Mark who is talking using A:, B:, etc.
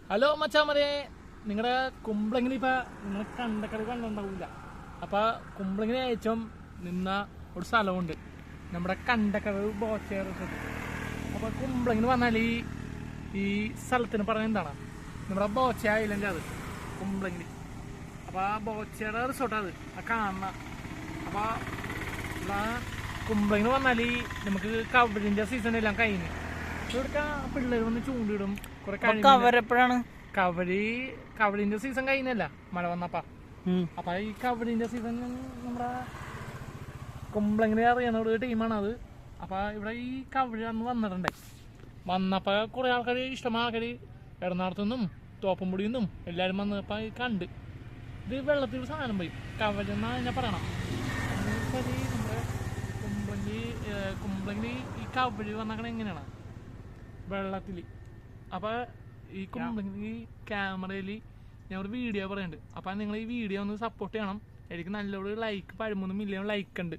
A: Hello മച്ചാമരെ, നിങ്ങളുടെ കുമ്പളങ്ങിന് ഇപ്പൊ നിങ്ങൾ കണ്ടക്കട കണ്ടുണ്ടാവില്ല. അപ്പൊ കുമ്പളങ്ങിന് അയച്ചും നിന്ന ഒരു സ്ഥലമുണ്ട്, നമ്മുടെ കണ്ടക്കടവ് ബോച്ചേർ റിസോർട്ട്. അപ്പൊ കുമ്പളങ്ങിന് വന്നാൽ ഈ സ്ഥലത്തിന് പറഞ്ഞ എന്താണ്, നമ്മുടെ ബോച്ച ഐലൻഡ് അത് കുമ്പളങ്ങിന്. അപ്പൊ ആ ബോച്ചയുടെ റിസോർട്ട് അത് കാണുന്ന. അപ്പൊ കുമ്പളങ്ങിന് വന്നാൽ നമുക്ക് കവറിന്റെ സീസൺ എല്ലാം കഴിഞ്ഞ് ഇവിടുത്തെ പിള്ളേർ വന്ന് ചൂണ്ടിടും. കുറെ
B: കവരെപ്പോഴാണ്?
A: കവറിന്റെ സീസൺ കഴിഞ്ഞല്ല, മഴ വന്നപ്പ. അപ്പൊ ഈ കവറിന്റെ സീസൺ നമ്മുടെ കുമ്പളങ്ങിനെ അറിയുന്ന ഒരു ടീമാണ് അത്. അപ്പൊ ഇവിടെ ഈ കവറി അന്ന് വന്നിട്ടുണ്ടായി. വന്നപ്പോ കുറെ ആൾക്കാർ, ഇഷ്ടമായ ആൾക്കാർ എറണാകുളത്തുനിന്നും തോപ്പുംപുടിയിൽ എല്ലാരും വന്നപ്പോ കണ്ട് ഇത് വെള്ളത്തിൽ സാധനം പോയി കവരി എന്നാ ഞാൻ പറയണം. നമ്മുടെ കുമ്പളങ്ങി ഈ കവരി വന്നേക്കണ എങ്ങനെയാണ് വെള്ളത്തിൽ. അപ്പൊ ഈ കുമ്പളങ്ങി ക്യാമറയിൽ ഞാൻ ഒരു വീഡിയോ പറയുന്നുണ്ട്. അപ്പൊ നിങ്ങൾ ഈ വീഡിയോ ഒന്ന് സപ്പോർട്ട് ചെയ്യണം. എനിക്ക് നല്ലൊരു ലൈക്ക് 13 മില്യൺ ലൈക്ക് ഉണ്ട്.